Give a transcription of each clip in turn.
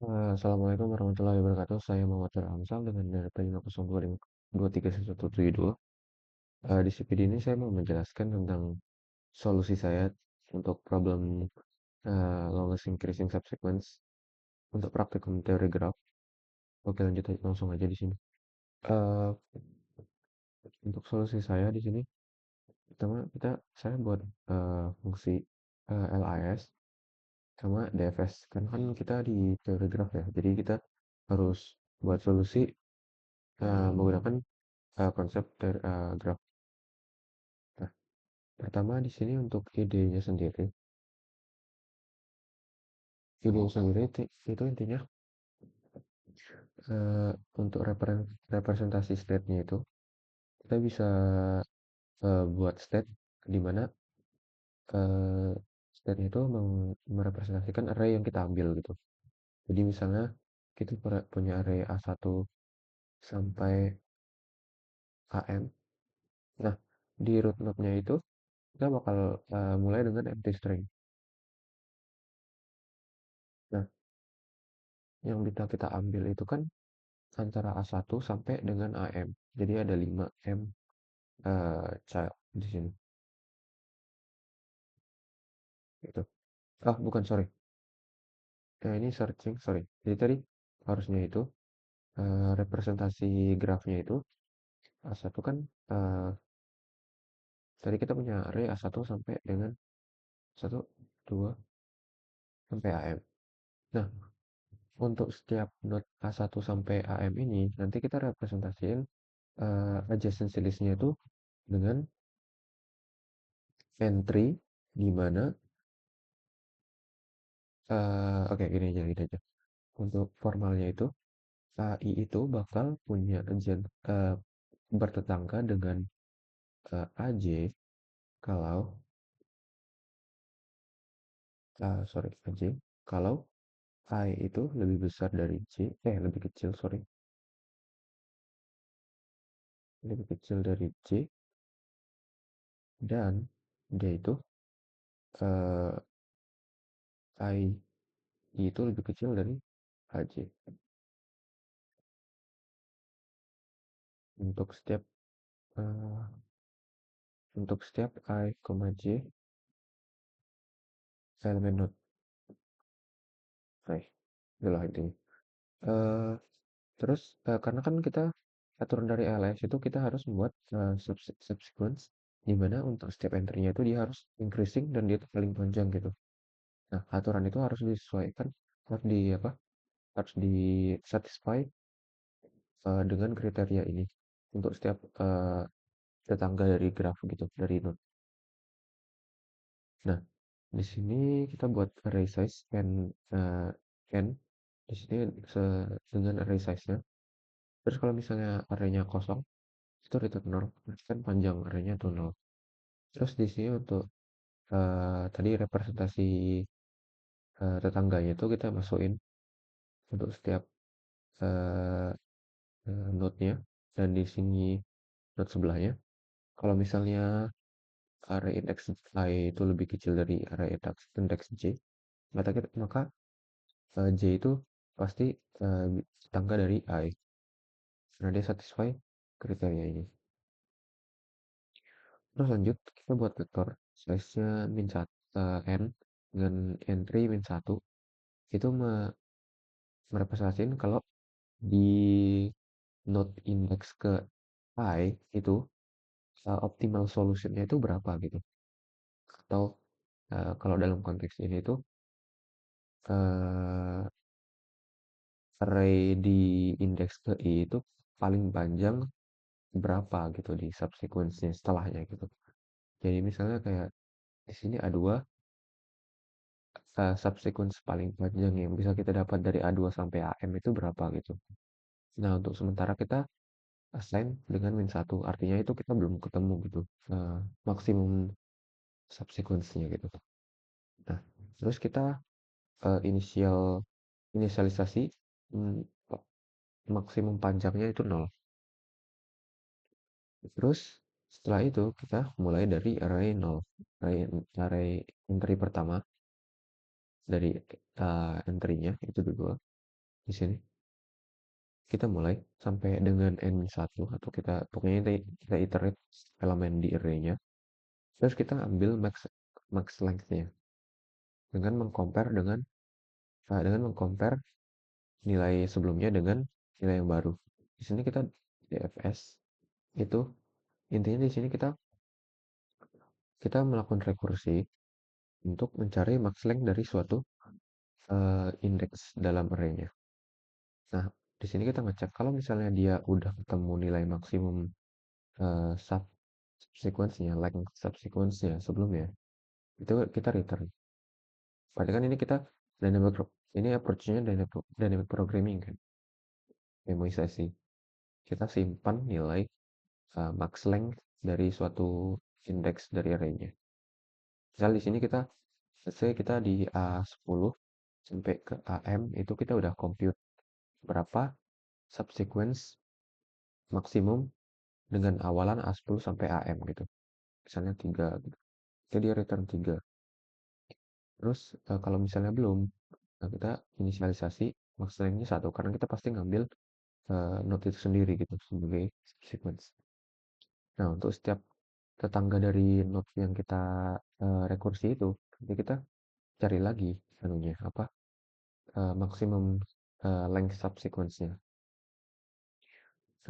Assalamualaikum warahmatullahi wabarakatuh. Saya Muhammad Amsal dengan NPM 502531172. Di CPD ini saya mau menjelaskan tentang solusi saya untuk problem longest increasing subsequence untuk praktikum teori graf. Oke, lanjut aja, langsung aja di sini. Eh, untuk solusi saya di sini, pertama saya buat fungsi LIS sama DFS. Kan kita di teori graf ya, jadi kita harus buat solusi menggunakan konsep graf. Nah, pertama di sini untuk itu intinya eh, untuk representasi state-nya itu kita bisa buat state di mana eh, state-nya itu merepresentasikan array yang kita ambil gitu. Jadi misalnya kita punya array A1 sampai AM. Nah, di root node-nya itu kita bakal mulai dengan empty string. Nah, yang bisa kita ambil itu kan antara A1 sampai dengan AM. Jadi ada 5 M child di sini. Gitu. Ah, bukan, sorry. Ini searching, sorry. Jadi tadi harusnya itu representasi grafnya itu A1 kan eh, tadi kita punya array A1 sampai dengan 1, 2 sampai AM. Nah, untuk setiap node A1 sampai AM ini nanti kita representasiin adjacency list-nya itu dengan entry di mana oke, gini aja. Untuk formalnya itu AI itu bakal punya bertetangga dengan AJ kalau sorry AJ kalau I itu lebih besar dari lebih kecil, sorry, lebih kecil dari J, dan dia itu eh, I itu lebih kecil dari AJ. Untuk setiap eh, I, J elemen node. Nah, itulah intinya. Eh, Terus karena kan kita aturan dari LS itu kita harus membuat subsequence di mana untuk setiap entry-nya itu dia harus increasing dan dia itu paling panjang gitu. Nah, aturan itu harus disesuaikan, harus di apa? Harus di satisfy dengan kriteria ini untuk setiap tetangga dari graf gitu, dari node. Nah, di sini kita buat array size n di sini dengan array size-nya. Terus kalau misalnya arraynya kosong, itu return 0, berarti kan panjang arraynya itu 0. Terus di sini untuk tadi representasi tetangganya itu kita masukin untuk setiap eh, node-nya, dan di sini node sebelahnya. Kalau misalnya array index I itu lebih kecil dari array index J, maka J itu pasti tetangga dari I, karena dia satisfy kriteria ini. Terus lanjut, kita buat vektor size-nya n dengan entry -1. Itu merepresentasikan kalau di node index ke I itu optimal solutionnya itu berapa gitu. Atau kalau dalam konteks ini itu uh, array di index ke I itu paling panjang berapa gitu di subsequence-nya setelahnya gitu. Jadi misalnya kayak di sini A2 subsequence paling panjang yang bisa kita dapat dari A2 sampai AM itu berapa gitu. Nah, untuk sementara kita assign dengan -1, artinya itu kita belum ketemu gitu maksimum subsequence-nya gitu. Nah, terus kita inisialisasi mm, maksimum panjangnya itu 0. Terus setelah itu kita mulai dari array 0, array entry pertama dari entry-nya itu dulu. di sini kita mulai sampai dengan N-1 atau kita pokoknya kita iterate elemen di array-nya. Terus kita ambil max length-nya dengan mengcompare nilai sebelumnya dengan nilai yang baru. Di sini kita DFS itu intinya di sini kita kita melakukan rekursi untuk mencari max length dari suatu indeks dalam array-nya. Nah, di sini kita ngecek kalau misalnya dia udah ketemu nilai maksimum subsequence-nya, length subsequence-nya sebelumnya, itu kita return. Berarti kan ini kita ini approach-nya dynamic programming kan, memoisasi. Kita simpan nilai max length dari suatu indeks dari array-nya. Misal di sini let's say kita di A10 sampai ke AM itu kita udah compute berapa subsequence maksimum dengan awalan A10 sampai AM gitu. Misalnya 3 gitu. Jadi return 3. Terus kalau misalnya belum, nah kita inisialisasi max length-nya 1 karena kita pasti ngambil node itu sendiri gitu sebagai sequence. Nah, untuk setiap tetangga dari node yang kita rekursi itu, nanti kita cari lagi anunya apa maksimum length subsequence-nya.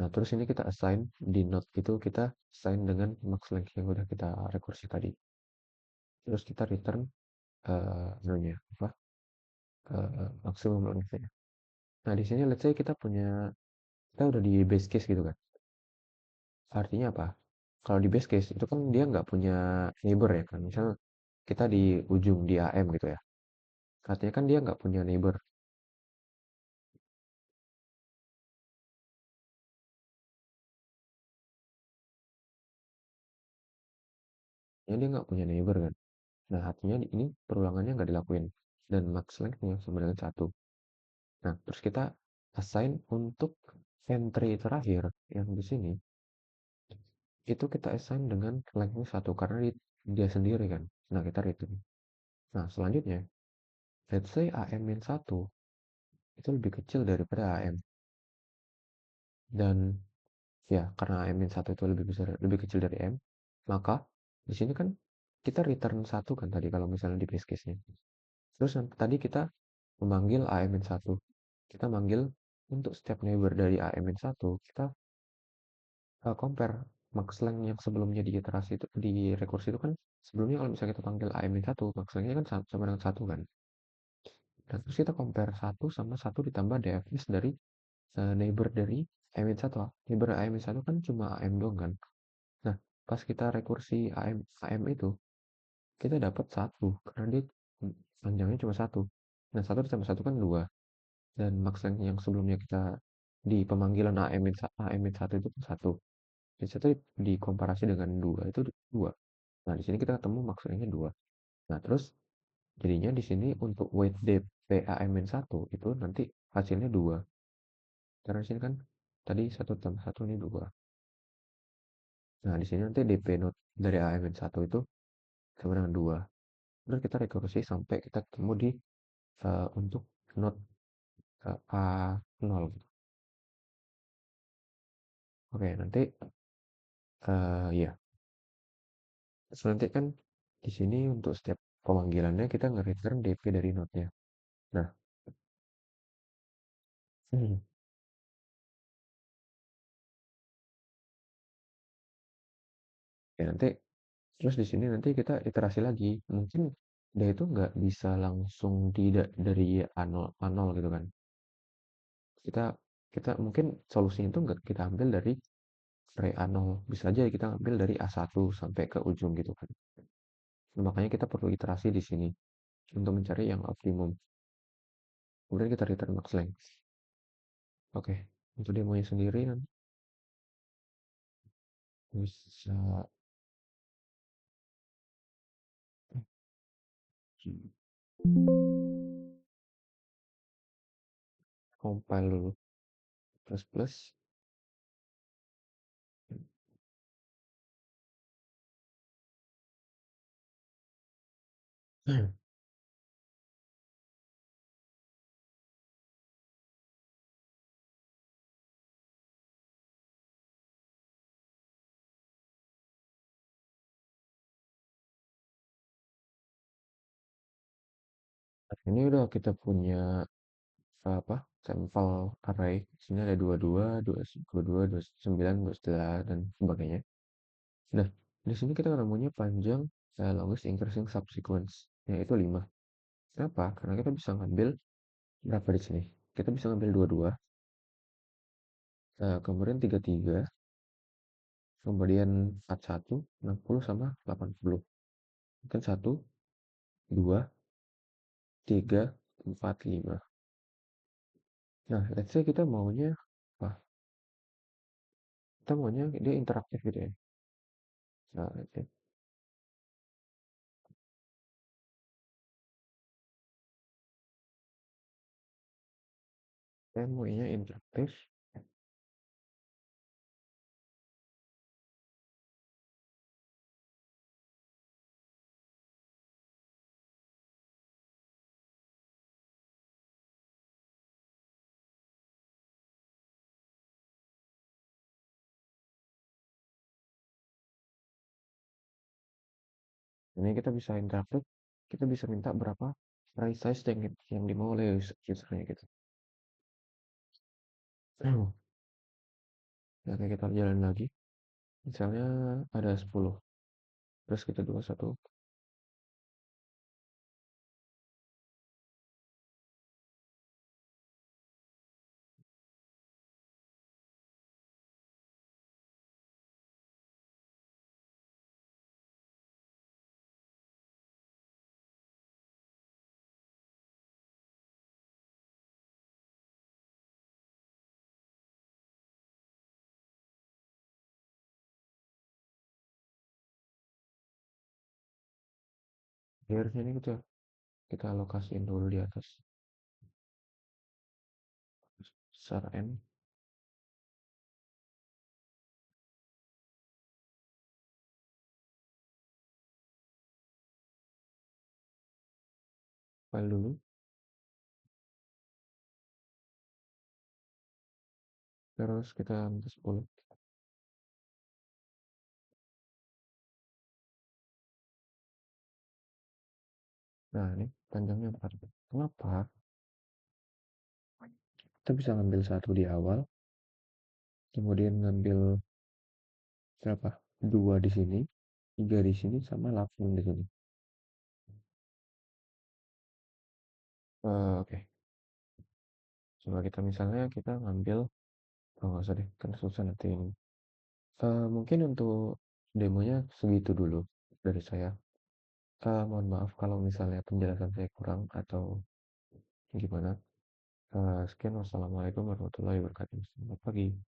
Nah, terus ini kita assign di node itu kita assign dengan max length yang udah kita rekursi tadi. Terus kita return anunya apa maksimum length-nya. Nah, di sini let's say kita udah di base case gitu kan. Artinya apa? Kalau di base case itu kan dia nggak punya neighbor ya kan. Misal kita di ujung di AM gitu ya. Artinya kan dia nggak punya neighbor. Ya dia nggak punya neighbor kan. Nah artinya ini perulangannya nggak dilakuin. Dan max length-nya sama dengan 1. Nah terus kita assign untuk entry terakhir yang di sini. Itu kita assign dengan length-nya 1. Karena dia sendiri kan. Nah kita return. Nah selanjutnya. Let's say AM-1 itu lebih kecil daripada AM. Dan ya, karena AM-1 itu lebih kecil dari M, maka di sini kan kita return 1 kan tadi kalau misalnya di base case-nya. Terus tadi kita memanggil AM-1. Kita manggil untuk setiap neighbor dari AM-1, kita compare max length yang sebelumnya di iterasi itu di rekursi itu kan sebelumnya kalau misalnya kita panggil AM-1, max length-nya kan sama dengan 1 kan. Dan terus kita compare 1 sama 1 ditambah DFS dari neighbor dari AM-1. Neighbor AM-1 kan cuma AM doang kan. Nah, pas kita rekursi AM itu, kita dapat 1 karena dia panjangnya cuma 1. Nah, 1 ditambah 1 kan 2. Dan max length yang sebelumnya kita di pemanggilan AM-1 itu 1. Di situ dikomparasi dengan 2 itu 2. Nah, di sini kita ketemu max length-nya 2. Nah, terus jadinya di sini untuk weight DP AM-1 itu nanti hasilnya 2. Karena di sini kan tadi 1 tambah 1 ini 2. Nah, di sini nanti DP node dari AM-1 itu sama dengan 2. Terus kita rekursi sampai kita ketemu di untuk node A0 gitu. Oke, nanti ya. Terus nanti kan di sini untuk setiap pemanggilannya kita nge-return DP dari node-nya. Nah, ya nanti terus di sini nanti kita iterasi lagi. Mungkin dia itu nggak bisa langsung dari A0 gitu kan. Kita kita mungkin solusinya itu nggak kita ambil dari array A0. Bisa aja kita ambil dari A1 sampai ke ujung gitu kan. Nah, makanya kita perlu iterasi di sini untuk mencari yang optimum. Kemudian kita return max length. Oke, untuk demonya sendiri nanti bisa compile dulu plus plus. ini udah kita punya apa sampel array. Di sini ada 22, 22, 29, 29 dan sebagainya. Nah, di sini kita nemunya panjang longest increasing subsequence, yaitu 5. Kenapa? Karena kita bisa ngambil berapa di sini? Kita bisa ngambil 22, kemudian 33, kemudian 41, 60 sama 80. Mungkin 1, 2, 3, 4, 5. Nah, let's say kita maunya apa? Kita maunya dia interaktif gitu ya. Nah, let's say saya maunya interaktif. Ini kita bisa interaktif. Kita bisa minta berapa array size yang dimau oleh usernya gitu. Nah, kayak kita jalan lagi. Misalnya ada 10. Terus kita 21. Harusnya ini kita alokasiin dulu di atas. Besar N. File dulu. Terus kita minta 10. Nah, ini panjangnya 4. Kenapa? Kita bisa ngambil 1 di awal. Kemudian ngambil berapa? 2 di sini. 3 di sini sama 8 di sini. Oke. Coba kita misalnya kita ngambil, oh nggak usah deh, kan susah nanti ini. Mungkin untuk demonya segitu dulu dari saya. Mohon maaf kalau misalnya penjelasan saya kurang atau gimana. Sekian, wassalamualaikum warahmatullahi wabarakatuh. Selamat pagi.